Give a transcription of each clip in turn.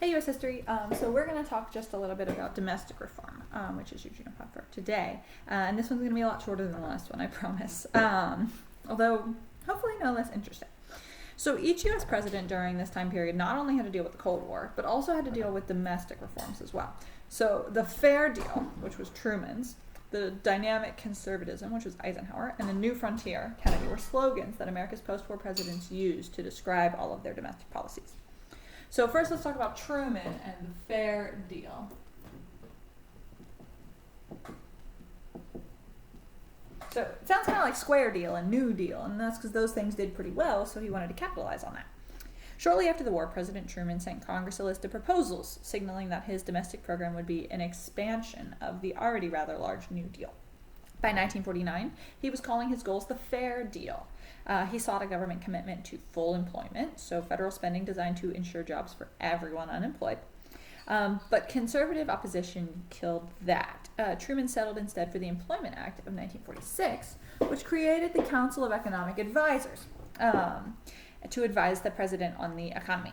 Hey, U.S. History. So we're going to talk just a little bit about domestic reform, which is usually for today. And this one's going to be a lot shorter than the last one, I promise. Although, hopefully no less interesting. So each U.S. president during this time period not only had to deal with the Cold War, but also had to deal with domestic reforms as well. So the Fair Deal, which was Truman's, the dynamic conservatism, which was Eisenhower, and the New Frontier, Kennedy, were slogans that America's post-war presidents used to describe all of their domestic policies. So first let's talk about Truman and the Fair Deal. So it sounds kind of like Square Deal and New Deal, and that's because those things did pretty well, so he wanted to capitalize on that. Shortly after the war, President Truman sent Congress a list of proposals, signaling that his domestic program would be an expansion of the already rather large New Deal. By 1949, he was calling his goals the Fair Deal. He sought a government commitment to full employment, so federal spending designed to ensure jobs for everyone unemployed. But conservative opposition killed that. Truman settled instead for the Employment Act of 1946, which created the Council of Economic Advisors to advise the president on the economy.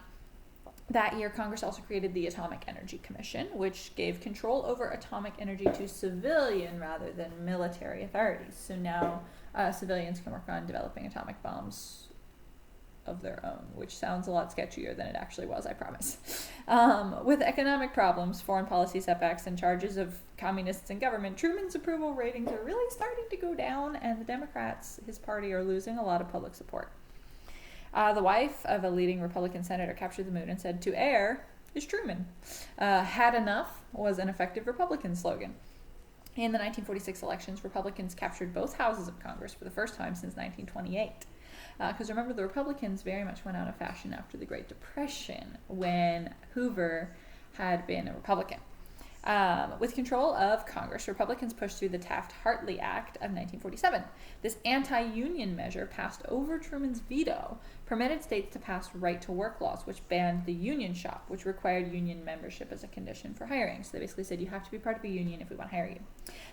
That year, Congress also created the Atomic Energy Commission, which gave control over atomic energy to civilian rather than military authorities. So now civilians can work on developing atomic bombs of their own, which sounds a lot sketchier than it actually was, I promise. With economic problems, foreign policy setbacks, and charges of communists in government, Truman's approval ratings are really starting to go down, and the Democrats, his party, are losing a lot of public support. The wife of a leading Republican senator captured the mood and said, "To err is Truman." Had enough was an effective Republican slogan. In the 1946 elections, Republicans captured both houses of Congress for the first time since 1928. Because remember, the Republicans very much went out of fashion after the Great Depression, when Hoover had been a Republican. With control of Congress, Republicans pushed through the Taft-Hartley Act of 1947. This anti-union measure, passed over Truman's veto, permitted states to pass right-to-work laws, which banned the union shop, which required union membership as a condition for hiring. So they basically said, you have to be part of a union if we want to hire you.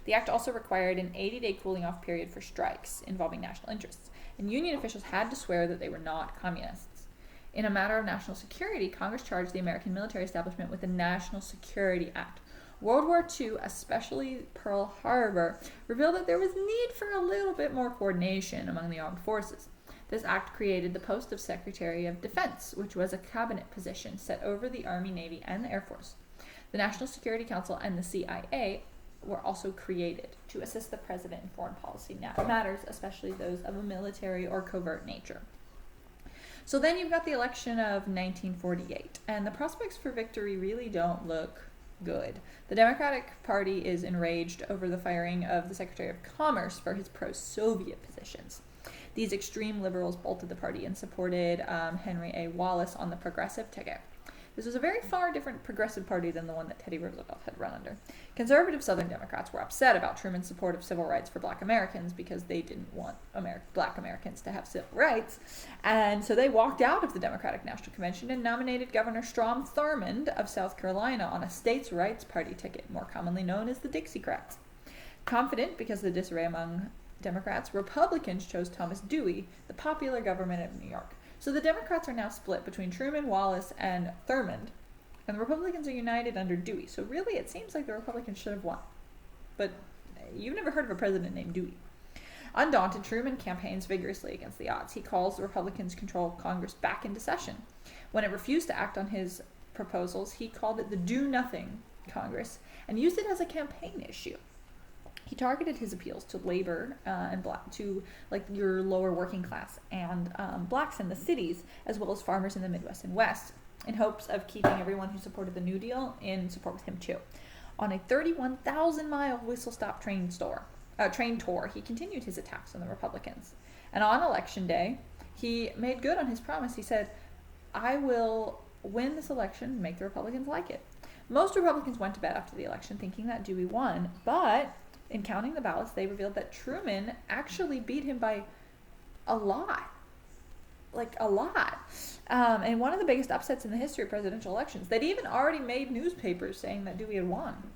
The act also required an 80-day cooling-off period for strikes involving national interests, and union officials had to swear that they were not communists. In a matter of national security, Congress charged the American military establishment with the National Security Act. World War II, especially Pearl Harbor, revealed that there was need for a little bit more coordination among the armed forces. This act created the post of Secretary of Defense, which was a cabinet position set over the Army, Navy, and the Air Force. The National Security Council and the CIA were also created to assist the president in foreign policy matters, especially those of a military or covert nature. So then you've got the election of 1948, and the prospects for victory really don't look good. The Democratic Party is enraged over the firing of the Secretary of Commerce for his pro-Soviet positions. These extreme liberals bolted the party and supported Henry A. Wallace on the progressive ticket. This was a very far different progressive party than the one that Teddy Roosevelt had run under. Conservative Southern Democrats were upset about Truman's support of civil rights for black Americans because they didn't want black Americans to have civil rights. And so they walked out of the Democratic National Convention and nominated Governor Strom Thurmond of South Carolina on a states' rights party ticket, more commonly known as the Dixiecrats. Confident because of the disarray among Democrats, Republicans chose Thomas Dewey, the popular governor of New York. So the Democrats are now split between Truman, Wallace, and Thurmond, and the Republicans are united under Dewey. So really, it seems like the Republicans should have won. But you've never heard of a president named Dewey. Undaunted, Truman campaigns vigorously against the odds. He calls the Republicans' control of Congress back into session. When it refused to act on his proposals, he called it the Do-Nothing Congress and used it as a campaign issue. He targeted his appeals to labor and to your lower working class and blacks in the cities, as well as farmers in the Midwest and West, in hopes of keeping everyone who supported the New Deal in support with him too. On a 31,000-mile whistle-stop train tour, he continued his attacks on the Republicans. And on Election Day, he made good on his promise. He said, "I will win this election and make the Republicans like it." Most Republicans went to bed after the election thinking that Dewey won, but in counting the ballots, they revealed that Truman actually beat him by a lot. And one of the biggest upsets in the history of presidential elections. They'd even already made newspapers saying that Dewey had won.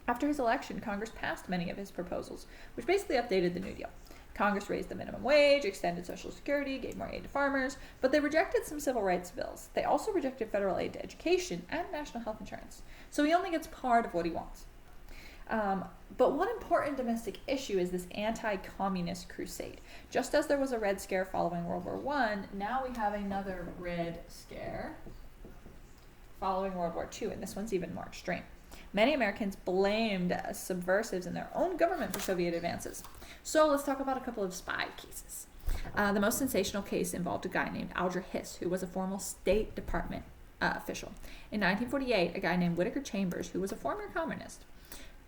After his election, Congress passed many of his proposals, which basically updated the New Deal. Congress raised the minimum wage, extended Social Security, gave more aid to farmers, but they rejected some civil rights bills. They also rejected federal aid to education and national health insurance. So he only gets part of what he wants. But one important domestic issue is this anti-communist crusade. Just as there was a Red Scare following World War I, now we have another Red Scare following World War II, and this one's even more extreme. Many Americans blamed subversives in their own government for Soviet advances. So let's talk about a couple of spy cases. The most sensational case involved a guy named Alger Hiss, who was a former State Department official. In 1948, a guy named Whittaker Chambers, who was a former communist,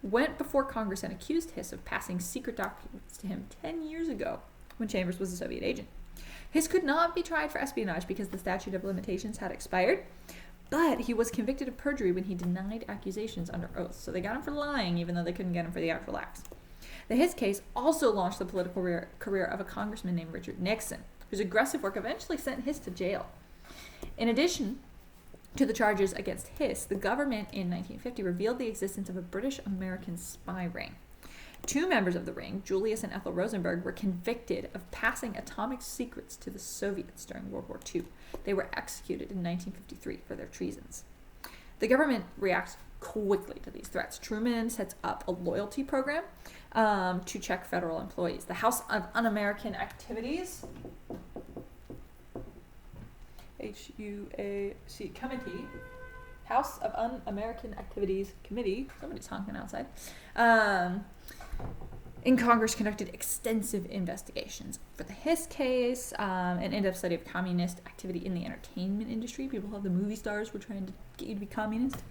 went before Congress and accused Hiss of passing secret documents to him 10 years ago when Chambers was a Soviet agent. Hiss could not be tried for espionage because the statute of limitations had expired, but he was convicted of perjury when he denied accusations under oath. So they got him for lying, even though they couldn't get him for the actual acts. The Hiss case also launched the political career of a congressman named Richard Nixon, whose aggressive work eventually sent Hiss to jail. In addition to the charges against Hiss, the government in 1950 revealed the existence of a British-American spy ring. Two members of the ring, Julius and Ethel Rosenberg, were convicted of passing atomic secrets to the Soviets during World War II. They were executed in 1953 for their treasons. The government reacts quickly to these threats. Truman sets up a loyalty program to check federal employees. The House of Un-American Activities, HUAC Committee, House of Un-American Activities Committee, somebody's honking outside, in Congress conducted extensive investigations for the Hiss case, an in-depth study of communist activity in the entertainment industry. People thought the movie stars were trying to get you to be communist.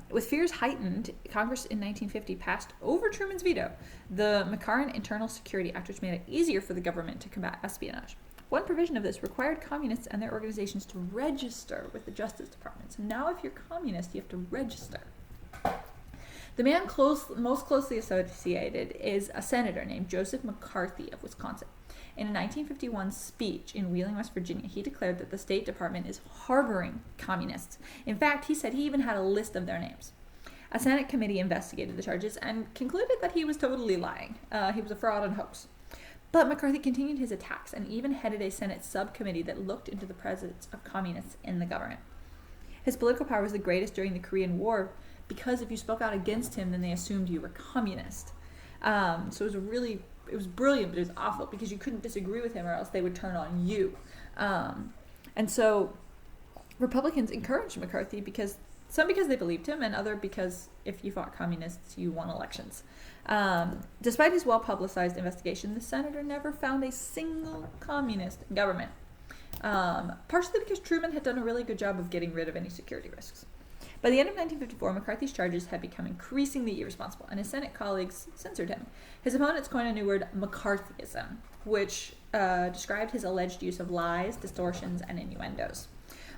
With fears heightened, Congress in 1950 passed over Truman's veto the McCarran Internal Security Act, which made it easier for the government to combat espionage. One provision of this required communists and their organizations to register with the Justice Department. So now if you're communist, you have to register. The man most closely associated is a senator named Joseph McCarthy of Wisconsin. In a 1951 speech in Wheeling, West Virginia, he declared that the State Department is harboring communists. In fact, he said he even had a list of their names. A Senate committee investigated the charges and concluded that he was totally lying. He was a fraud and hoax. But McCarthy continued his attacks and even headed a Senate subcommittee that looked into the presence of communists in the government. His political power was the greatest during the Korean War because if you spoke out against him, then they assumed you were communist. So it was brilliant, but it was awful because you couldn't disagree with him or else they would turn on you. And so Republicans encouraged McCarthy because they believed him and other because if you fought communists, you won elections. Despite his well-publicized investigation, the senator never found a single communist in government, partially because Truman had done a really good job of getting rid of any security risks. By the end of 1954, McCarthy's charges had become increasingly irresponsible, and his Senate colleagues censored him. His opponents coined a new word, McCarthyism, which described his alleged use of lies, distortions, and innuendos.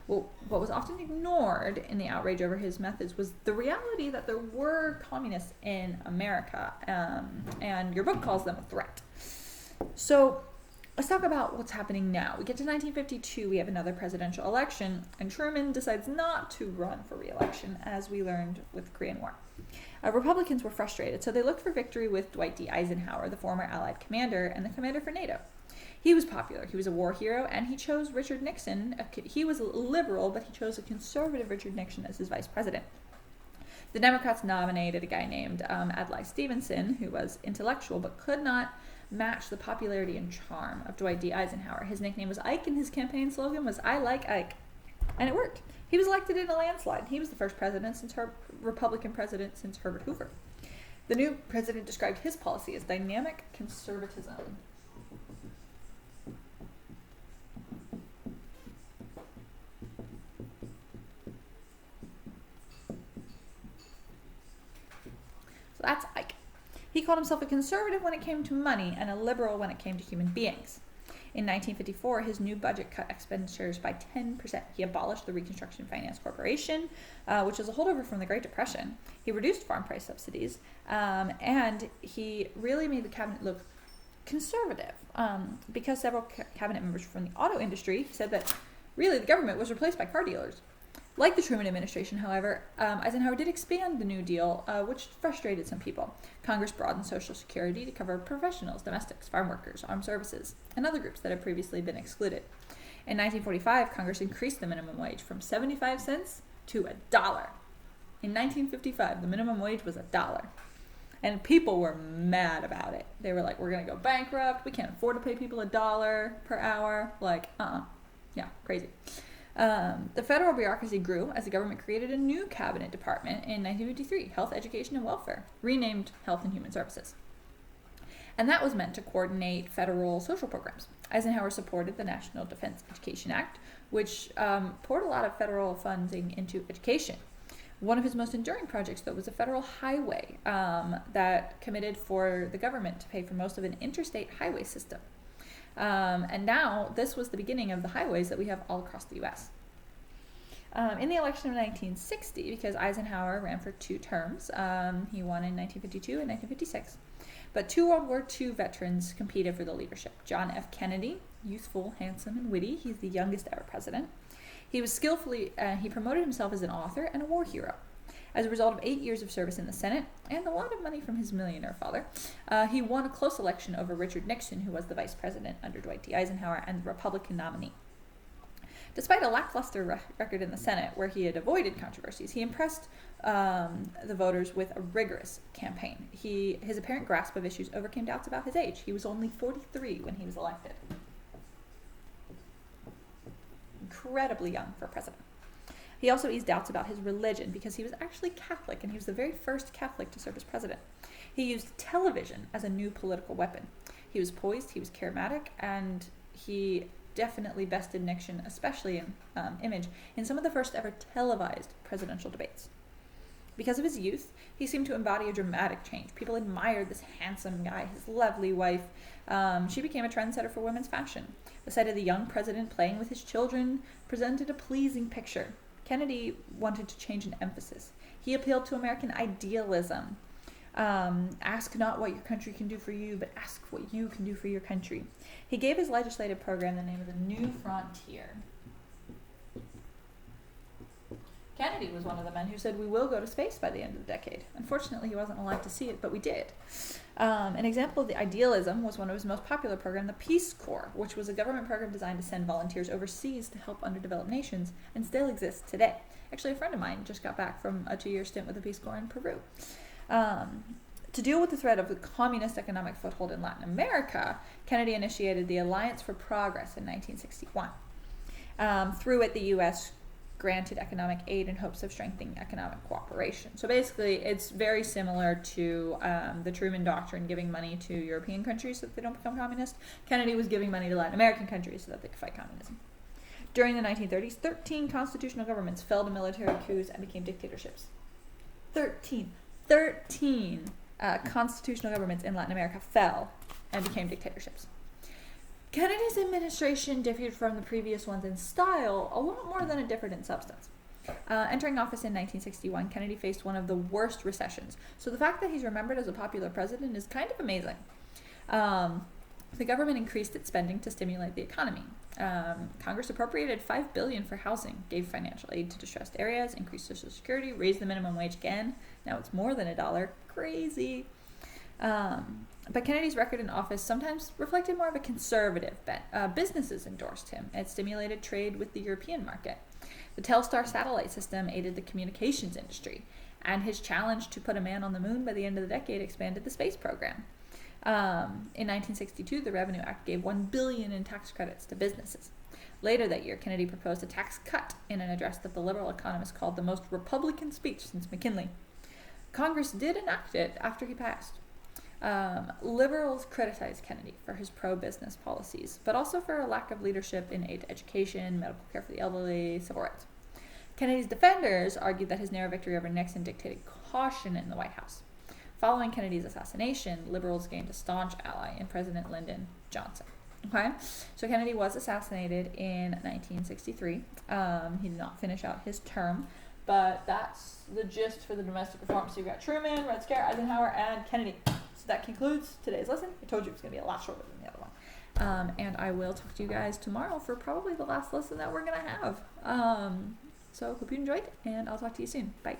Well, what was often ignored in the outrage over his methods was the reality that there were communists in America, and your book calls them a threat. So let's talk about what's happening now. We get to 1952, we have another presidential election, and Truman decides not to run for re-election, as we learned with the Korean War. Republicans were frustrated, so they looked for victory with Dwight D. Eisenhower, the former Allied commander and the commander for NATO. He was popular. He was a war hero, and he chose Richard Nixon. He was a liberal, but he chose a conservative Richard Nixon as his vice president. The Democrats nominated a guy named Adlai Stevenson, who was intellectual but could not match the popularity and charm of Dwight D. Eisenhower. His nickname was Ike, and his campaign slogan was "I like Ike." And it worked. He was elected in a landslide. He was the first Republican president since Herbert Hoover. The new president described his policy as dynamic conservatism. So that's Ike. He called himself a conservative when it came to money and a liberal when it came to human beings. In 1954, his new budget cut expenditures by 10%. He abolished the Reconstruction Finance Corporation, which was a holdover from the Great Depression. He reduced farm price subsidies, and he really made the cabinet look conservative because several cabinet members from the auto industry said that really the government was replaced by car dealers. Like the Truman administration, however, Eisenhower did expand the New Deal, which frustrated some people. Congress broadened Social Security to cover professionals, domestics, farm workers, armed services, and other groups that had previously been excluded. In 1945, Congress increased the minimum wage from 75 cents to $1. In 1955, the minimum wage was $1. And people were mad about it. They were like, we're going to go bankrupt. We can't afford to pay people $1 per hour. Like, yeah, crazy. The federal bureaucracy grew as the government created a new cabinet department in 1953, Health, Education, and Welfare, renamed Health and Human Services. And that was meant to coordinate federal social programs. Eisenhower supported the National Defense Education Act, which poured a lot of federal funding into education. One of his most enduring projects, though, was a federal highway that committed for the government to pay for most of an interstate highway system. And now this was the beginning of the highways that we have all across the U.S. In the election of 1960, because Eisenhower ran for 2 terms, he won in 1952 and 1956, but 2 World War II veterans competed for the leadership. John F. Kennedy, youthful, handsome, and witty, he's the youngest ever president. He was he promoted himself as an author and a war hero. As a result of 8 years of service in the Senate and a lot of money from his millionaire father, he won a close election over Richard Nixon, who was the vice president under Dwight D. Eisenhower and the Republican nominee. Despite a lackluster record in the Senate, where he had avoided controversies, he impressed the voters with a rigorous campaign. His apparent grasp of issues overcame doubts about his age. He was only 43 when he was elected. Incredibly young for president. He also eased doubts about his religion because he was actually Catholic, and he was the very first Catholic to serve as president. He used television as a new political weapon. He was poised, he was charismatic, and he definitely bested Nixon, especially in image, in some of the first ever televised presidential debates. Because of his youth, he seemed to embody a dramatic change. People admired this handsome guy, his lovely wife. She became a trendsetter for women's fashion. The sight of the young president playing with his children presented a pleasing picture. Kennedy wanted to change an emphasis. He appealed to American idealism. Ask not what your country can do for you, but ask what you can do for your country. He gave his legislative program the name of the New Frontier. Kennedy was one of the men who said we will go to space by the end of the decade. Unfortunately, he wasn't alive to see it, but we did. An example of the idealism was one of his most popular programs, the Peace Corps, which was a government program designed to send volunteers overseas to help underdeveloped nations and still exists today. Actually, a friend of mine just got back from a 2-year stint with the Peace Corps in Peru. To deal with the threat of the communist economic foothold in Latin America, Kennedy initiated the Alliance for Progress in 1961. Through it, the U.S. granted economic aid in hopes of strengthening economic cooperation. So basically, it's very similar to the Truman Doctrine, giving money to European countries so that they don't become communist. Kennedy was giving money to Latin American countries so that they could fight communism. During the 1930s, 13 constitutional governments fell to military coups and became dictatorships. 13 constitutional governments in Latin America fell and became dictatorships. Kennedy's administration differed from the previous ones in style a lot more than it differed in substance. Entering office in 1961, Kennedy faced one of the worst recessions. So the fact that he's remembered as a popular president is kind of amazing. The government increased its spending to stimulate the economy. Congress appropriated $5 billion for housing, gave financial aid to distressed areas, increased Social Security, raised the minimum wage again. Now it's more than $1. Crazy. But Kennedy's record in office sometimes reflected more of a conservative bent. Businesses endorsed him. It stimulated trade with the European market. The Telstar satellite system aided the communications industry, and his challenge to put a man on the moon by the end of the decade expanded the space program. In 1962, the Revenue Act gave $1 billion in tax credits to businesses. Later that year, Kennedy proposed a tax cut in an address that the liberal economists called the most Republican speech since McKinley. Congress did enact it after he passed. Liberals criticized Kennedy for his pro-business policies, but also for a lack of leadership in aid to education, medical care for the elderly, civil rights. Kennedy's defenders argued that his narrow victory over Nixon dictated caution in the White House. Following Kennedy's assassination, liberals gained a staunch ally in President Lyndon Johnson. Okay, so Kennedy was assassinated in 1963. He did not finish out his term, but that's the gist for the domestic reform. So you've got Truman, Red Scare, Eisenhower, and Kennedy. So that concludes today's lesson. I told you it was going to be a lot shorter than the other one. And I will talk to you guys tomorrow for probably the last lesson that we're going to have. So hope you enjoyed, and I'll talk to you soon. Bye.